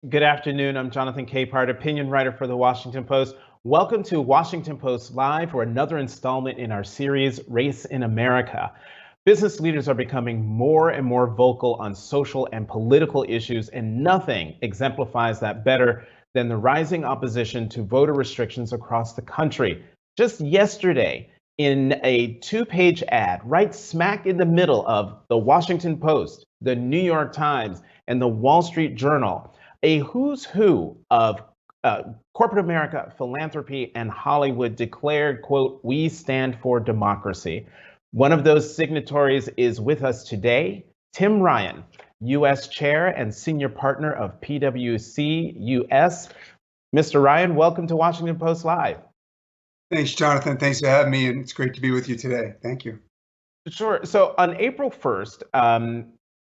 Good afternoon. I'm Jonathan Capehart, opinion writer for the Washington Post. Welcome to Washington Post Live for another installment in our series, Race in America. Business leaders are becoming more and more vocal on social and political issues, and nothing exemplifies that better than the rising opposition to voter restrictions across the country. Just yesterday, in a two-page ad, right smack in the middle of the Washington Post, the New York Times, and the Wall Street Journal, a who's who of corporate America, philanthropy, and Hollywood declared, quote, "We stand for democracy." One of those signatories is with us today, Tim Ryan, U.S. Chair and Senior Partner of PwC U.S. Mr. Ryan, welcome to Washington Post Live. Thanks, Jonathan. Thanks for having me, and it's great to be with you today. Thank you. Sure. So on April 1st,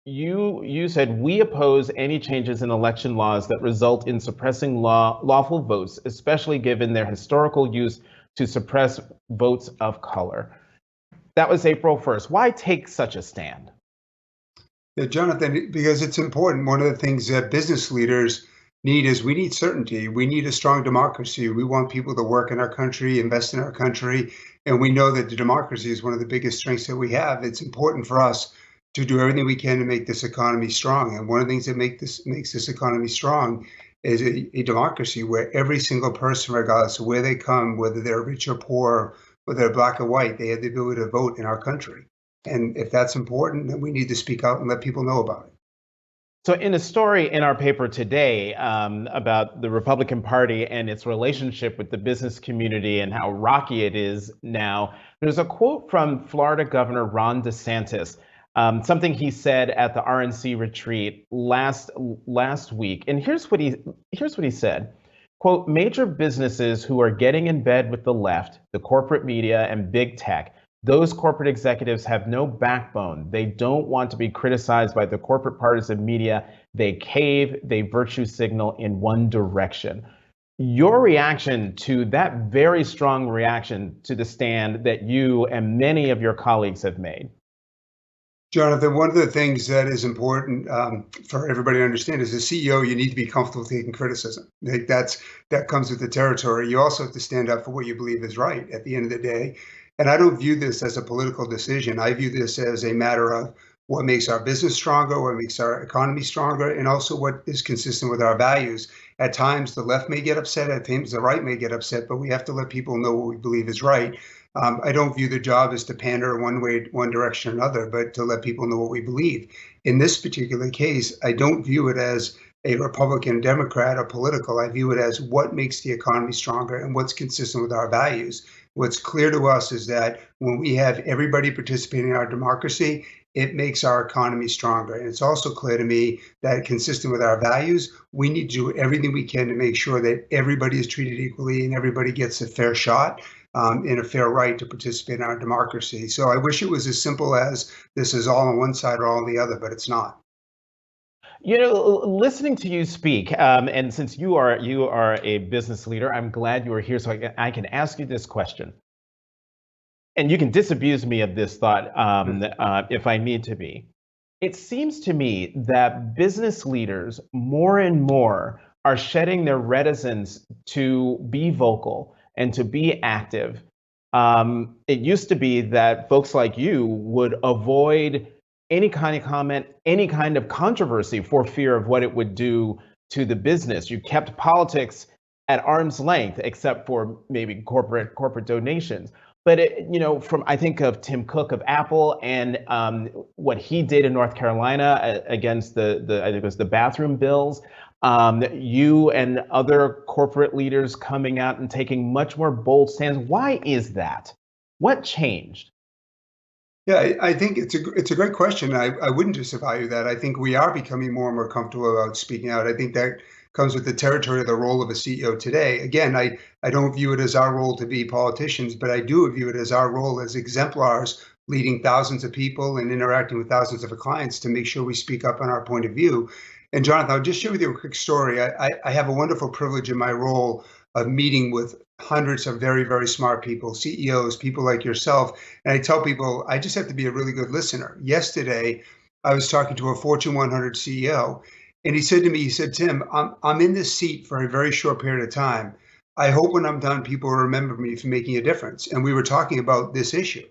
you said we oppose any changes in election laws that result in suppressing lawful votes, especially given their historical use to suppress votes of color. That was April 1st. Why take such a stand? Yeah, Jonathan, because it's important. One of the things that business leaders need is we need certainty. We need a strong democracy. We want people to work in our country, invest in our country, and we know that the democracy is one of the biggest strengths that we have. It's important for us to do everything we can to make this economy strong. And one of the things that makes this economy strong is a democracy where every single person, regardless of where they come, whether they're rich or poor, whether they're black or white, they have the ability to vote in our country. And if that's important, then we need to speak out and let people know about it. So in a story in our paper today about the Republican Party and its relationship with the business community and how rocky it is now, there's a quote from Florida Governor Ron DeSantis, something he said at the RNC retreat last week. And here's what he said. Quote, "Major businesses who are getting in bed with the left, the corporate media, and big tech, those corporate executives have no backbone. They don't want to be criticized by the corporate partisan media. They cave, they virtue signal in one direction." Your reaction to that very strong reaction to the stand that you and many of your colleagues have made? Jonathan, one of the things that is important for everybody to understand is as a CEO, you need to be comfortable taking criticism. Like that comes with the territory. You also have to stand up for what you believe is right at the end of the day. And I don't view this as a political decision. I view this as a matter of what makes our business stronger, what makes our economy stronger, and also what is consistent with our values. At times, the left may get upset, at times, the right may get upset, but we have to let people know what we believe is right. I don't view the job as to pander one way, one direction or another, but to let people know what we believe. In this particular case, I don't view it as a Republican, Democrat, or political. I view it as what makes the economy stronger and what's consistent with our values. What's clear to us is that when we have everybody participating in our democracy, it makes our economy stronger. And it's also clear to me that consistent with our values, we need to do everything we can to make sure that everybody is treated equally and everybody gets a fair shot and a fair right to participate in our democracy. So I wish it was as simple as this is all on one side or all on the other, but it's not. You know, listening to you speak, and since you are a business leader, I'm glad you are here so I can ask you this question. And you can disabuse me of this thought if I need to be. It seems to me that business leaders more and more are shedding their reticence to be vocal and to be active. It used to be that folks like you would avoid any kind of comment, any kind of controversy for fear of what it would do to the business. You kept politics at arm's length, except for maybe corporate donations. But I think of Tim Cook of Apple and what he did in North Carolina against I think it was the bathroom bills. You and other corporate leaders coming out and taking much more bold stands. Why is that? What changed? Yeah, I think it's a great question. I wouldn't disavow that. I think we are becoming more and more comfortable about speaking out. I think that comes with the territory of the role of a CEO today. Again, I don't view it as our role to be politicians, but I do view it as our role as exemplars, leading thousands of people and interacting with thousands of clients to make sure we speak up on our point of view. And Jonathan, I'll just share with you a quick story. I have a wonderful privilege in my role of meeting with hundreds of very, very smart people, CEOs, people like yourself. And I tell people, I just have to be a really good listener. Yesterday, I was talking to a Fortune 100 CEO, and he said to me, he said, Tim, I'm in this seat for a very short period of time. I hope when I'm done, people will remember me for making a difference. And we were talking about this issue.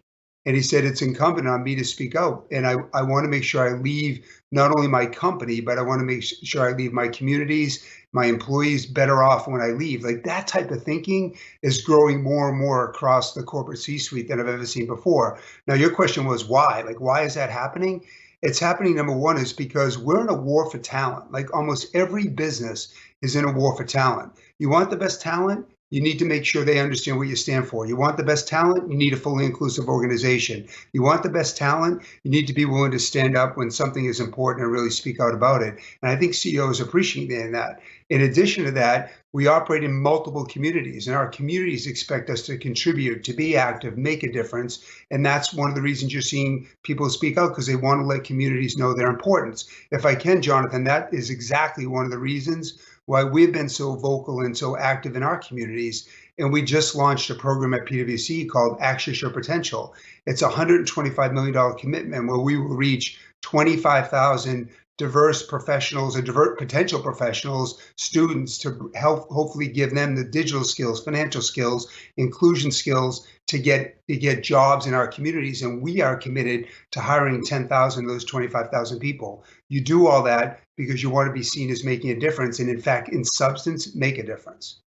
And he said, it's incumbent on me to speak out. And I want to make sure I leave not only my company, but I want to make sure I leave my communities, my employees better off when I leave. Like that type of thinking is growing more and more across the corporate C-suite than I've ever seen before. Now, your question was why? Like, why is that happening? It's happening, number one, is because we're in a war for talent. Like almost every business is in a war for talent. You want the best talent? You need to make sure they understand what you stand for. You want the best talent? You need a fully inclusive organization. You want the best talent? You need to be willing to stand up when something is important and really speak out about it. And I think CEOs are appreciating that. In addition to that, we operate in multiple communities, and our communities expect us to contribute, to be active, make a difference. And that's one of the reasons you're seeing people speak out, because they want to let communities know their importance. If I can, Jonathan, that is exactly one of the reasons why we've been so vocal and so active in our communities. And we just launched a program at PwC called Access Your Potential. It's a $125 million commitment where we will reach 25,000 diverse professionals and diverse potential professionals, students, to help hopefully give them the digital skills, financial skills, inclusion skills to get jobs in our communities. And we are committed to hiring 10,000 of those 25,000 people. You do all that because you want to be seen as making a difference, and in fact, in substance, make a difference.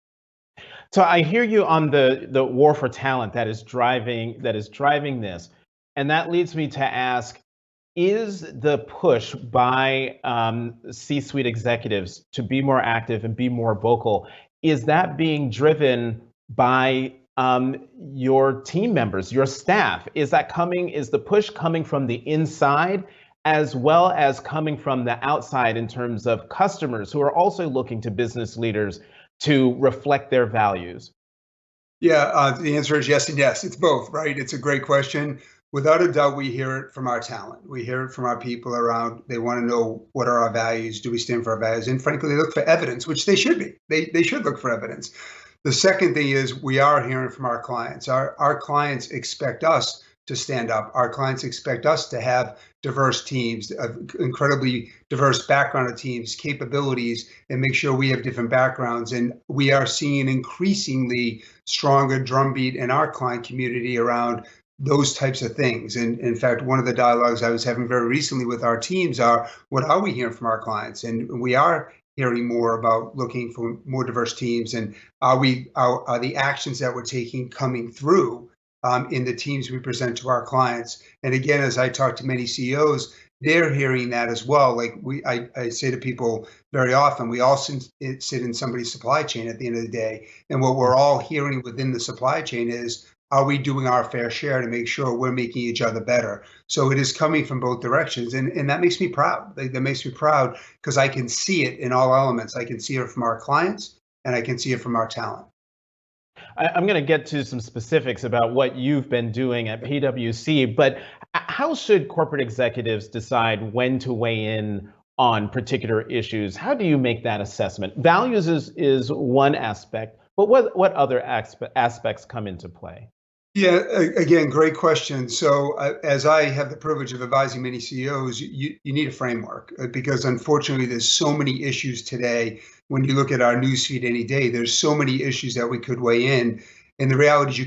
So I hear you on the war for talent that is driving this, and that leads me to ask: is the push by C-suite executives to be more active and be more vocal, is that being driven by your team members, your staff? Is the push coming from the inside as well as coming from the outside in terms of customers who are also looking to business leaders to reflect their values? Yeah, the answer is yes and yes. It's both, right? It's a great question. Without a doubt, we hear it from our talent. We hear it from our people around. They want to know, what are our values? Do we stand for our values? And frankly, they look for evidence, which they should be. They should look for evidence. The second thing is we are hearing from our clients. Our clients expect us to stand up. Our clients expect us to have diverse teams, incredibly diverse background of teams, capabilities, and make sure we have different backgrounds. And we are seeing an increasingly stronger drumbeat in our client community around those types of things. And in fact, one of the dialogues I was having very recently with our teams are, what are we hearing from our clients? And we are hearing more about looking for more diverse teams, and are the actions that we're taking coming through in the teams we present to our clients. And again, as I talk to many CEOs, they're hearing that as well. Like I say to people very often, we all sit in somebody's supply chain at the end of the day. And what we're all hearing within the supply chain is, are we doing our fair share to make sure we're making each other better? So it is coming from both directions. And that makes me proud. That makes me proud because I can see it in all elements. I can see it from our clients, and I can see it from our talent. I'm going to get to some specifics about what you've been doing at PwC, but how should corporate executives decide when to weigh in on particular issues? How do you make that assessment? Values is one aspect, but what other aspects come into play? Yeah, again, great question. So as I have the privilege of advising many CEOs, you need a framework because unfortunately there's so many issues today. When you look at our newsfeed any day, there's so many issues that we could weigh in. And the reality is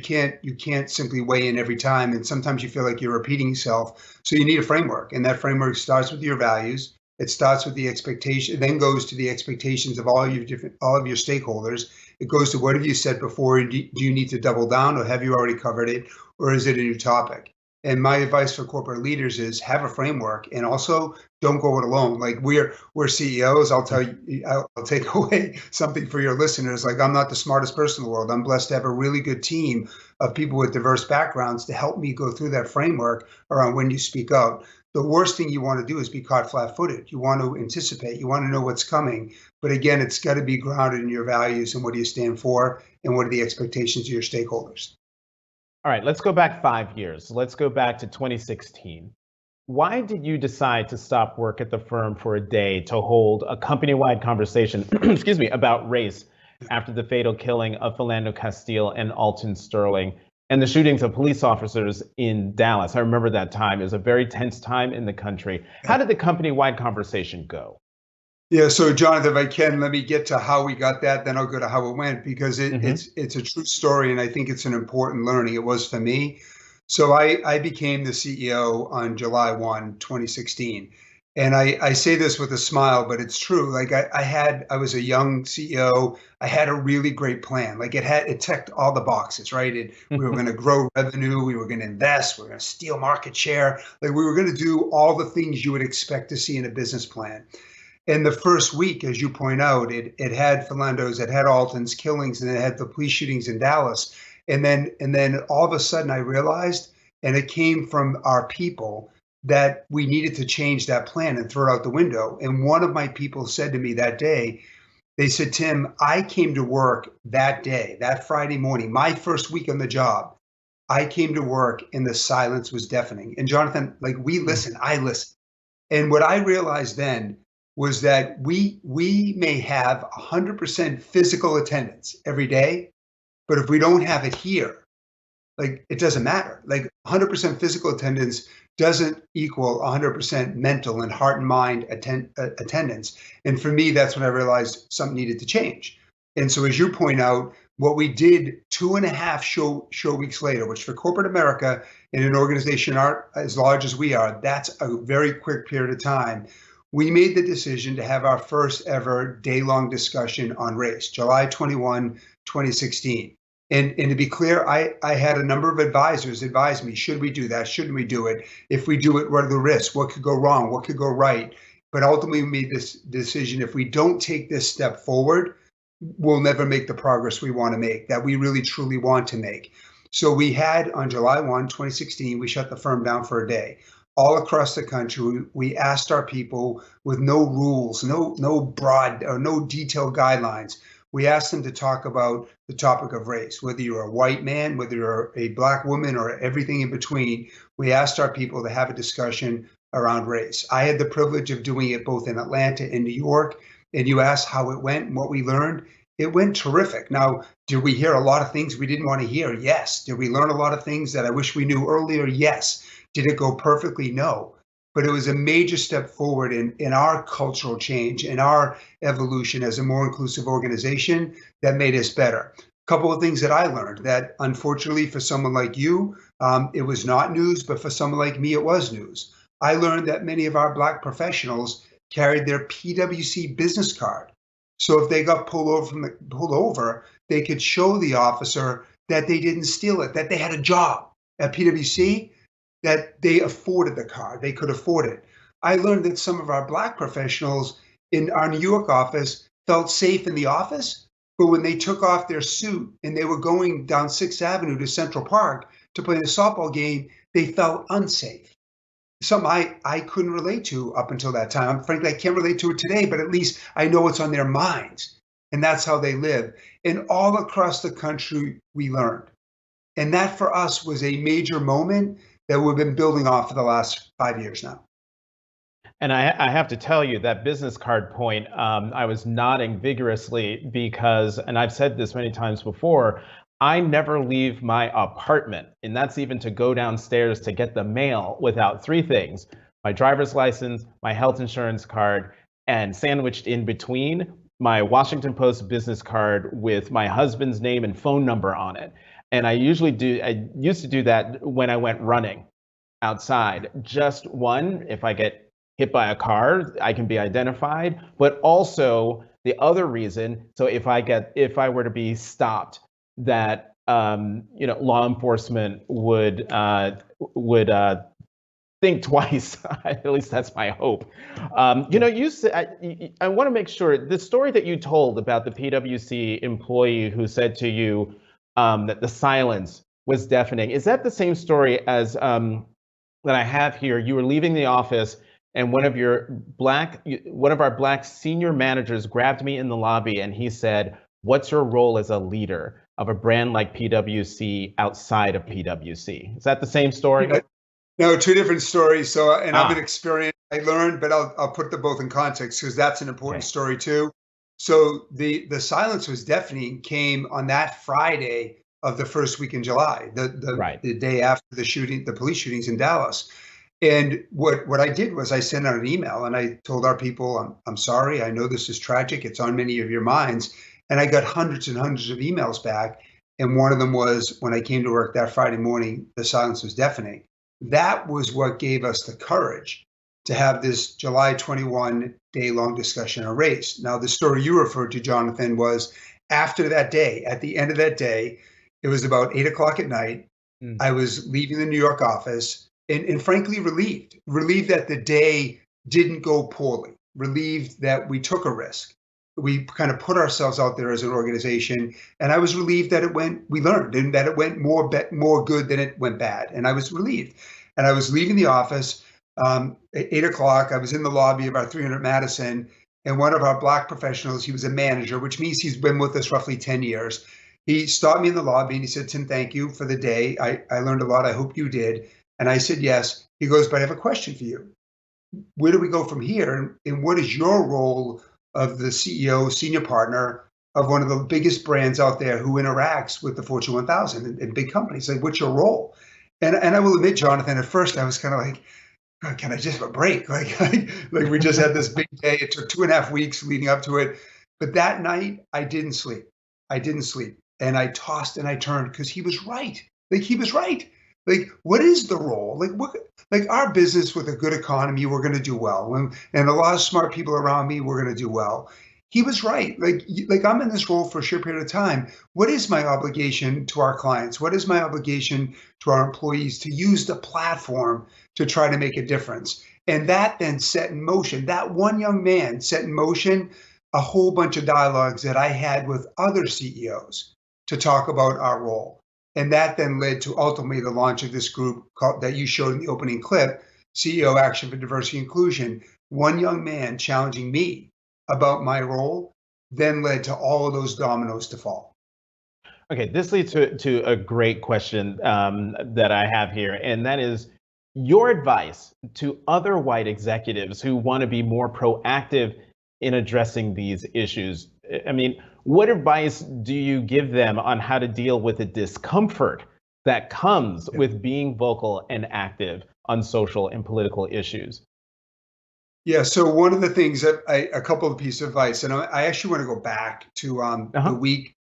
you can't simply weigh in every time. And sometimes you feel like you're repeating yourself. So you need a framework. And that framework starts with your values. It starts with the expectation, then goes to the expectations of all of your stakeholders. It goes to, what have you said before? Do you need to double down, or have you already covered it, or is it a new topic? And my advice for corporate leaders is have a framework, and also don't go it alone. Like we're CEOs. I'll tell you, I'll take away something for your listeners. Like I'm not the smartest person in the world. I'm blessed to have a really good team of people with diverse backgrounds to help me go through that framework around when you speak out. The worst thing you want to do is be caught flat-footed. You want to anticipate. You want to know what's coming. But again, it's got to be grounded in your values and what do you stand for and what are the expectations of your stakeholders. All right, let's go back 5 years. Let's go back to 2016. Why did you decide to stop work at the firm for a day to hold a company-wide conversation, excuse me, about race after the fatal killing of Philando Castile and Alton Sterling and the shootings of police officers in Dallas? I remember that time. It was a very tense time in the country. How did the company-wide conversation go? Yeah, so Jonathan, if I can, let me get to how we got that, then I'll go to how it went, because it's a true story, and I think it's an important learning. It was for me. So I became the CEO on July 1, 2016. And I say this with a smile, but it's true. Like I was a young CEO. I had a really great plan. Like it checked all the boxes, right? We were going to grow revenue. We were going to invest. We were going to steal market share. Like we were going to do all the things you would expect to see in a business plan. In the first week, as you point out, it had Philando's, it had Alton's killings, and it had the police shootings in Dallas. And then all of a sudden I realized, and it came from our people, that we needed to change that plan and throw it out the window. And one of my people said to me that day, they said, Tim, I came to work that day, that Friday morning, my first week on the job. I came to work and the silence was deafening. And Jonathan, like we listen, I listen. And what I realized then was that we may have 100% physical attendance every day, but if we don't have it here, like it doesn't matter. Like 100% physical attendance doesn't equal 100% mental and heart and mind attendance. And for me, that's when I realized something needed to change. And so as you point out, what we did 2.5 show weeks later, which for corporate America in an organization as large as we are, that's a very quick period of time. We made the decision to have our first ever day-long discussion on race, July 21, 2016. And to be clear, I had a number of advisors advise me, should we do that? Shouldn't we do it? If we do it, what are the risks? What could go wrong? What could go right? But ultimately, we made this decision. If we don't take this step forward, we'll never make the progress we want to make, that we really, truly want to make. So we had on July 1, 2016, we shut the firm down for a day. All across the country, we asked our people with no rules, no broad or no detailed guidelines. We asked them to talk about the topic of race, whether you're a white man, whether you're a black woman, or everything in between. We asked our people to have a discussion around race. I had the privilege of doing it both in Atlanta and New York. And you asked how it went and what we learned. It went terrific. Now, did we hear a lot of things we didn't want to hear? Yes. Did we learn a lot of things that I wish we knew earlier? Yes. Did it go perfectly? No. But it was a major step forward in our cultural change, in our evolution as a more inclusive organization that made us better. A couple of things that I learned that unfortunately for someone like you, it was not news, but for someone like me, it was news. I learned that many of our Black professionals carried their PwC business card. So if they got pulled over, they could show the officer that they didn't steal it, that they had a job at PwC, that they afforded the car, they could afford it. I learned that some of our Black professionals in our New York office felt safe in the office, but when they took off their suit and they were going down 6th Avenue to Central Park to play in a softball game, they felt unsafe. Something I couldn't relate to up until that time. Frankly, I can't relate to it today, but at least I know it's on their minds. And that's how they live. And all across the country, we learned. And that for us was a major moment that we've been building off for the last 5 years now. And I have to tell you that business card point, I was nodding vigorously because, and I've said this many times before, I never leave my apartment, and that's even to go downstairs to get the mail, without 3 things: my driver's license, my health insurance card, and sandwiched in between, my Washington Post business card with my husband's name and phone number on it. And I used to do that when I went running outside. Just one, if I get hit by a car, I can be identified, but also the other reason, so if I were to be stopped, that law enforcement would think twice. At least that's my hope. You said, I want to make sure the story that you told about the PwC employee who said to you that the silence was deafening. Is that the same story as that I have here? You were leaving the office, and one of our black senior managers grabbed me in the lobby, and he said, "What's your role as a leader of a brand like PwC outside of PwC?" Is that the same story? Yeah. No, two different stories. So, and I'm an experienced, I learned, but I'll put them both in context because that's an important story too. So the silence was deafening came on that Friday of the first week in July, the day after the police shootings in Dallas. And what I did was I sent out an email and I told our people, I'm sorry, I know this is tragic. It's on many of your minds. And I got hundreds and hundreds of emails back. And one of them was, when I came to work that Friday morning, the silence was deafening. That was what gave us the courage to have this July 21 day-long discussion on race. Now, the story you referred to, Jonathan, was after that day, at the end of that day, it was about 8 o'clock at night. I was leaving the New York office and frankly relieved that the day didn't go poorly, relieved that we took a risk. We kind of put ourselves out there as an organization, and I was relieved that we learned, and that it went more good than it went bad. And I was relieved. And I was leaving the office at 8 o'clock. I was in the lobby of our 300 Madison, and one of our black professionals, he was a manager, which means he's been with us roughly 10 years. He stopped me in the lobby and he said, "Tim, thank you for the day. I learned a lot. I hope you did." And I said, "Yes." He goes, "But I have a question for you. Where do we go from here? And what is your role of the CEO, senior partner of one of the biggest brands out there who interacts with the Fortune 1000 and big companies? Like, what's your role?" And I will admit, Jonathan, at first I was kind of like, "Oh, can I just have a break?" Like we just had this big day. It took 2.5 weeks leading up to it. But that night I didn't sleep. And I tossed and I turned because he was right. He was right. What is the role? Our business with a good economy, we're going to do well. And a lot of smart people around me, we're going to do well. He was right. I'm in this role for a short period of time. What is my obligation to our clients? What is my obligation to our employees to use the platform to try to make a difference? And that then set in motion, that one young man set in motion a whole bunch of dialogues that I had with other CEOs to talk about our role. And that then led to ultimately the launch of this group that you showed in the opening clip, CEO Action for Diversity and Inclusion. One young man challenging me about my role then led to all of those dominoes to fall. Okay, this leads to a great question that I have here, and that is your advice to other white executives who want to be more proactive in addressing these issues. I mean, what advice do you give them on how to deal with the discomfort that comes with being vocal and active on social and political issues? Yeah, so one of the things that a couple of pieces of advice, and I actually want to go back to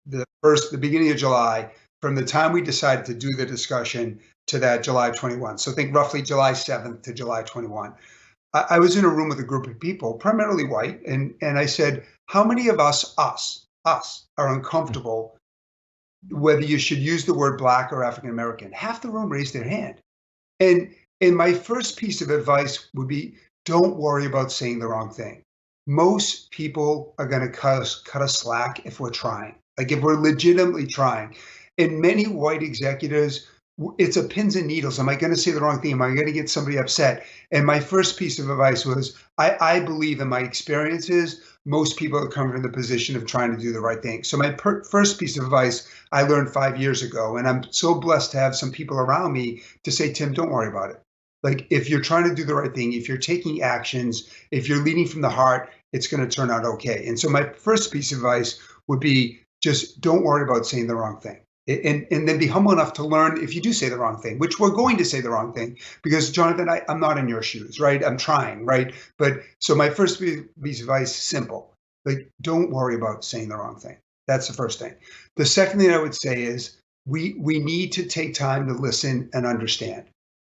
the beginning of July, from the time we decided to do the discussion to that July 21. So think roughly July 7th to July 21. I was in a room with a group of people, primarily white, and I said, how many of us are uncomfortable whether you should use the word Black or African American? Half the room raised their hand. And my first piece of advice would be, don't worry about saying the wrong thing. Most people are going to cut us slack if we're trying, if we're legitimately trying. And many white executives, it's a pins and needles. Am I going to say the wrong thing? Am I going to get somebody upset? And my first piece of advice was, I believe in my experiences, most people are coming from the position of trying to do the right thing. So my first piece of advice I learned 5 years ago, and I'm so blessed to have some people around me to say, Tim, don't worry about it. If you're trying to do the right thing, if you're taking actions, if you're leading from the heart, it's going to turn out okay. And so my first piece of advice would be, just don't worry about saying the wrong thing. And then be humble enough to learn if you do say the wrong thing, which we're going to say the wrong thing, because Jonathan, I'm not in your shoes, right? I'm trying, right? But so my first piece of advice is simple. Don't worry about saying the wrong thing. That's the first thing. The second thing I would say is we need to take time to listen and understand.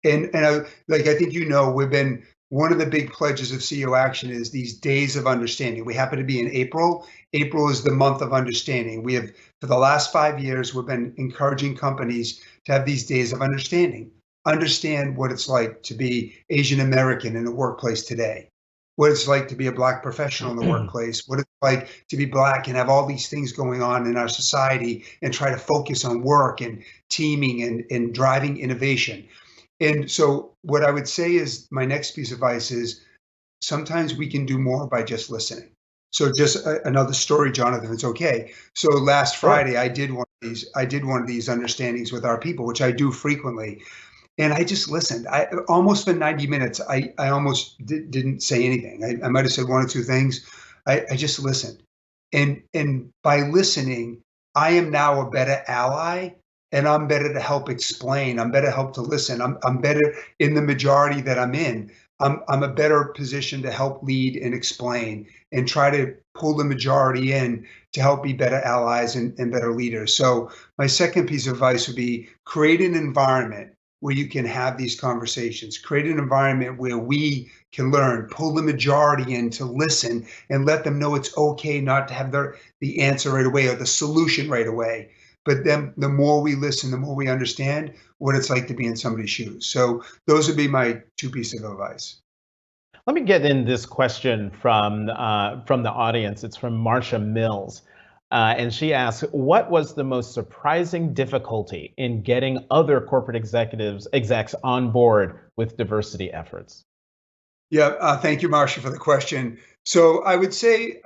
And I think, we've been one of the big pledges of CEO Action is these days of understanding. We happen to be in April. April is the month of understanding. We have, for the last 5 years, we've been encouraging companies to have these days of understanding. Understand what it's like to be Asian American in the workplace today, what it's like to be a Black professional in the workplace, what it's like to be Black and have all these things going on in our society and try to focus on work and teaming and driving innovation. And so what I would say is my next piece of advice is sometimes we can do more by just listening. So just another story, Jonathan, it's okay. So last Friday, I did one of these understandings with our people, which I do frequently. And I just listened. I almost for 90 minutes, I almost didn't say anything. I might have said one or two things. I just listened. And by listening, I am now a better ally, and I'm better to help explain. I'm better help to listen. I'm better in the majority that I'm in. I'm a better position to help lead and explain and try to pull the majority in to help be better allies and better leaders. So my second piece of advice would be create an environment where you can have these conversations, create an environment where we can learn, pull the majority in to listen and let them know it's okay not to have the answer right away or the solution right away. But then the more we listen, the more we understand what it's like to be in somebody's shoes. So those would be my two pieces of advice. Let me get in this question from the audience. It's from Marcia Mills. And she asks, what was the most surprising difficulty in getting other corporate execs on board with diversity efforts? Yeah, thank you, Marcia, for the question. So I would say,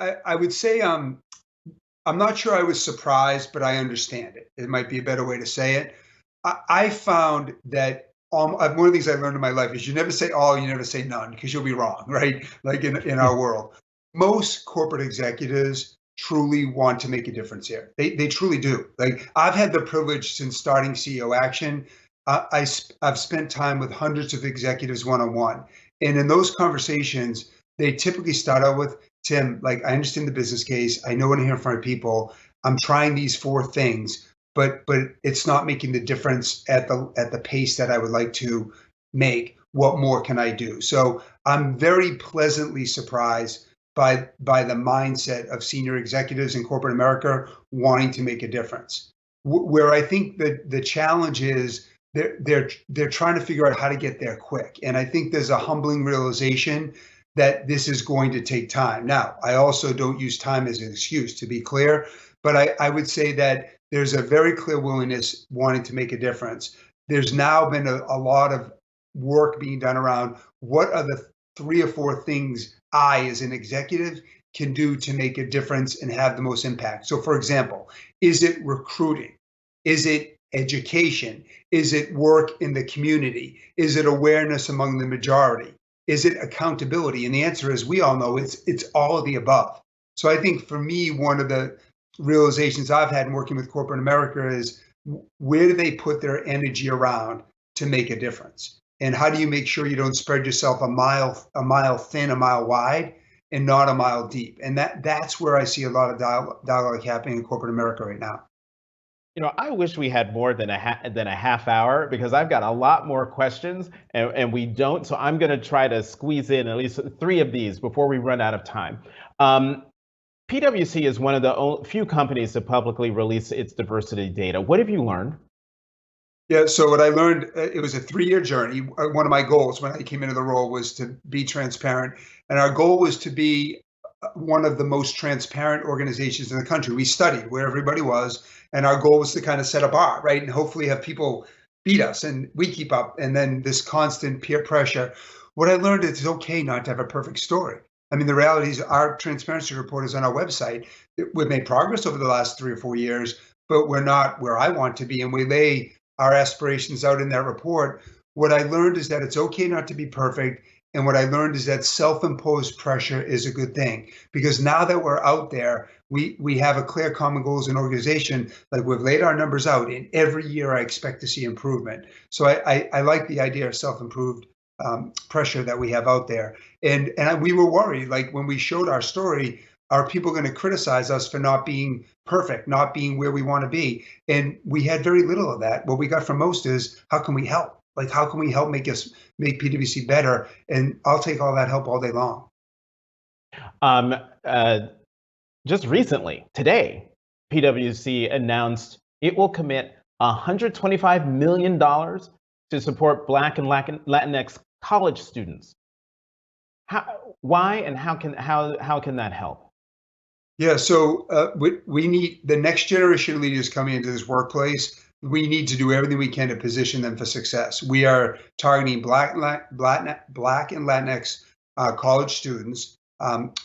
I'm not sure I was surprised, but I understand it. It might be a better way to say it. I found that one of the things I learned in my life is you never say all, you never say none, because you'll be wrong, right? Like in our world, most corporate executives truly want to make a difference here. They truly do. Like I've had the privilege since starting CEO Action. I've spent time with hundreds of executives one-on-one. And in those conversations, they typically start out with, Tim, like I understand the business case. I know what I hear from my people. I'm trying these 4 things, but it's not making the difference at the pace that I would like to make. What more can I do? So I'm very pleasantly surprised by the mindset of senior executives in corporate America wanting to make a difference. Where I think that the challenge is they're trying to figure out how to get there quick. And I think there's a humbling realization that this is going to take time. Now, I also don't use time as an excuse, to be clear, but I would say that there's a very clear willingness wanting to make a difference. There's now been a lot of work being done around what are the 3 or 4 things I, as an executive, can do to make a difference and have the most impact. So, for example, is it recruiting? Is it education? Is it work in the community? Is it awareness among the majority? Is it accountability? And the answer is, we all know it's all of the above. So I think for me, one of the realizations I've had in working with corporate America is where do they put their energy around to make a difference? And how do you make sure you don't spread yourself a mile thin, a mile wide, and not a mile deep? And that's where I see a lot of dialogue happening in corporate America right now. You know, I wish we had more than a half hour, because I've got a lot more questions and we don't. So I'm going to try to squeeze in at least 3 of these before we run out of time. PwC is one of the few companies to publicly release its diversity data. What have you learned? Yeah, so what I learned, it was a 3-year journey. One of my goals when I came into the role was to be transparent. And our goal was to be one of the most transparent organizations in the country. We studied where everybody was, and our goal was to kind of set a bar, right? And hopefully have people beat us and we keep up. And then this constant peer pressure. What I learned is it's okay not to have a perfect story. I mean, the reality is our transparency report is on our website. We've made progress over the last 3 or 4 years, but we're not where I want to be. And we lay our aspirations out in that report. What I learned is that it's okay not to be perfect. And what I learned is that self-imposed pressure is a good thing, because now that we're out there, we have a clear common goal as an organization. Like we've laid our numbers out, and every year I expect to see improvement. So I like the idea of self-improved pressure that we have out there. And we were worried, like when we showed our story, are people going to criticize us for not being perfect, not being where we want to be? And we had very little of that. What we got from most is, how can we help? Like, how can we help make PwC better? And I'll take all that help all day long. Um, uh, just recently, today, PwC announced it will commit $125 million to support Black and Latinx college students. Why and how can that help? Yeah, so we need the next generation of leaders coming into this workplace. We need to do everything we can to position them for success. We are targeting Black and Latinx college students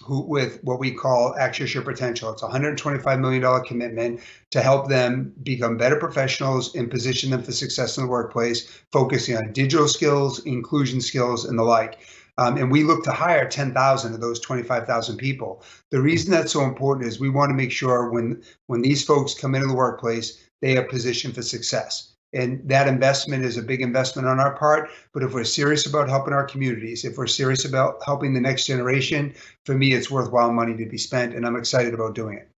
who with what we call Access Your Potential. It's a $125 million commitment to help them become better professionals and position them for success in the workplace, focusing on digital skills, inclusion skills, and the like. And we look to hire 10,000 of those 25,000 people. The reason that's so important is we want to make sure when these folks come into the workplace, they are positioned for success. And that investment is a big investment on our part. But if we're serious about helping our communities, if we're serious about helping the next generation, for me, it's worthwhile money to be spent, and I'm excited about doing it.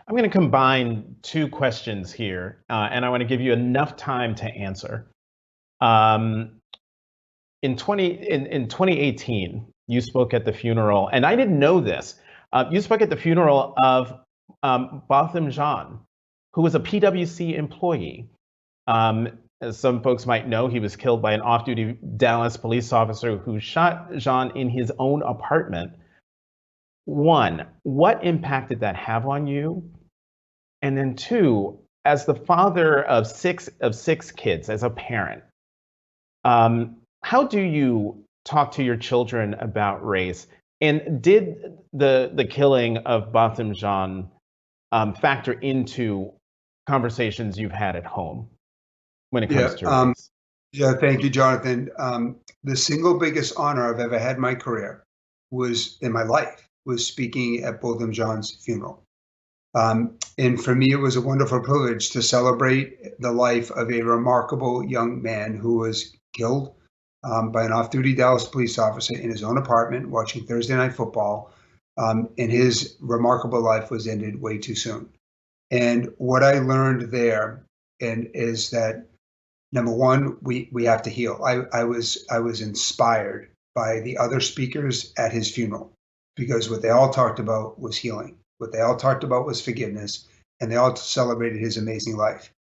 I'm going to combine two questions here, and I want to give you enough time to answer. In 2018, you spoke at the funeral, and I didn't know this. You spoke at the funeral of Botham Jean, who was a PwC employee. As some folks might know, he was killed by an off-duty Dallas police officer who shot Jean in his own apartment. One, what impact did that have on you? And then two, as the father of six kids, as a parent, how do you talk to your children about race? And did the killing of Botham Jean factor into conversations you've had at home when it comes to race? Yeah, thank you, Jonathan. The single biggest honor I've ever had in my career was speaking at Botham Jean's funeral. And for me, it was a wonderful privilege to celebrate the life of a remarkable young man who was killed by an off-duty Dallas police officer in his own apartment watching Thursday Night Football, and his remarkable life was ended way too soon. And what I learned there is that, number one, we have to heal. I was inspired by the other speakers at his funeral, because what they all talked about was healing. What they all talked about was forgiveness, and they all celebrated his amazing life.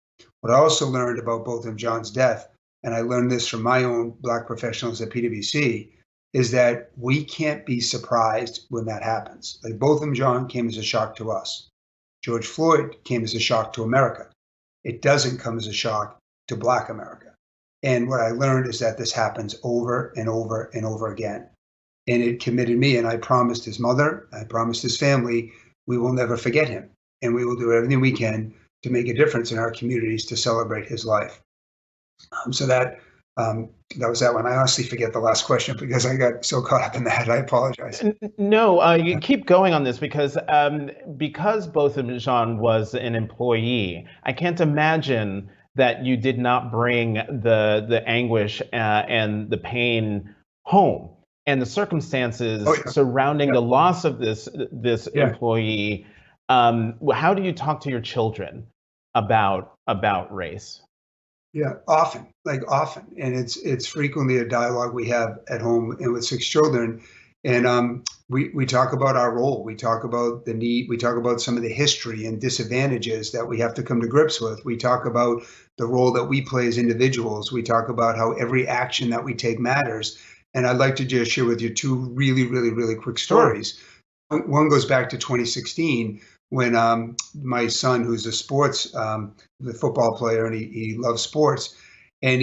What I also learned about Botham Jean's death, and I learned this from my own Black professionals at PwC, is that we can't be surprised when that happens. Like, Botham Jean came as a shock to us. George Floyd came as a shock to America. It doesn't come as a shock to Black America. And what I learned is that this happens over and over and over again. And it committed me, and I promised his mother, I promised his family, we will never forget him. And we will do everything we can to make a difference in our communities to celebrate his life. So that was that one. I honestly forget the last question because I got so caught up in that. I apologize. No, you keep going on this because Botham Jean was an employee. I can't imagine that you did not bring the anguish and the pain home, and the circumstances surrounding the loss of this employee. How do you talk to your children about race? Yeah, often, and it's frequently a dialogue we have at home and with 6 children, and we talk about our role, we talk about the need, we talk about some of the history and disadvantages that we have to come to grips with. We talk about the role that we play as individuals. We talk about how every action that we take matters. And I'd like to just share with you 2 really, really, really quick stories. Sure. One goes back to 2016. When my son, who's a the football player, and he loves sports, and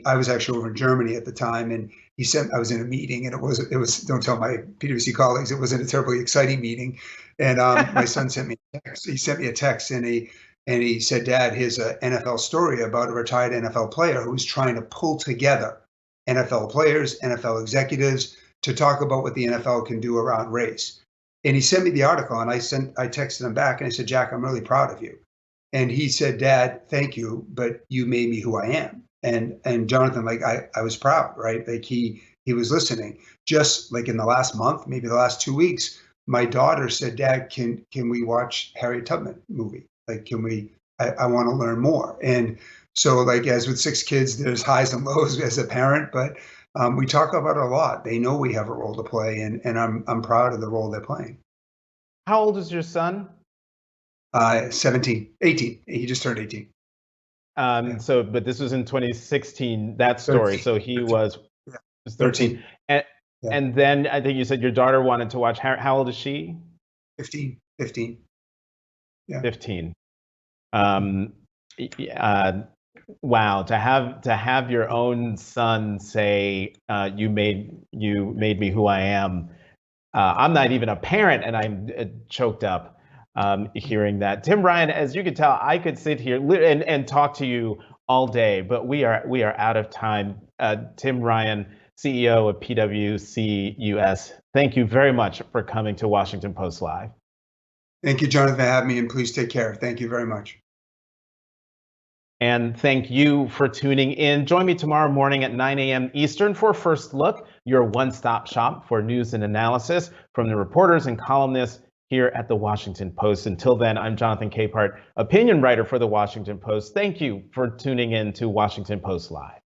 I was actually over in Germany at the time, and I was in a meeting, and it was don't tell my PwC colleagues, it wasn't a terribly exciting meeting, and my son sent me a text. He sent me a text, and he said, "Dad, here's an NFL story about a retired NFL player who was trying to pull together NFL players, NFL executives to talk about what the NFL can do around race." And he sent me the article, and I texted him back, and I said, "Jack, I'm really proud of you." And he said, "Dad, thank you, but you made me who I am." And Jonathan, like, I was proud, right? Like, he was listening. Just like in the last month, maybe the last 2 weeks, my daughter said, "Dad, can we watch Harriet Tubman movie? Like, I want to learn more." And So like as with 6 kids, there's highs and lows as a parent, but we talk about it a lot. They know we have a role to play, and I'm proud of the role they're playing. How old is your son? 17, 18. He just turned 18. Yeah. So, but this was in 2016, that story. 13, So he 13. was, Yeah. was 13. And, Yeah. and then I think you said your daughter wanted to watch. How old is she? 15. Yeah. 15. Wow, to have your own son say, you made me who I am. I'm not even a parent, and I'm choked up hearing that. Tim Ryan, as you can tell, I could sit here and talk to you all day, but we are out of time. Tim Ryan, CEO of PwC U.S. Thank you very much for coming to Washington Post Live. Thank you, Jonathan, for having me, and please take care. Thank you very much. And thank you for tuning in. Join me tomorrow morning at 9 a.m. Eastern for First Look, your one-stop shop for news and analysis from the reporters and columnists here at the Washington Post. Until then, I'm Jonathan Capehart, opinion writer for the Washington Post. Thank you for tuning in to Washington Post Live.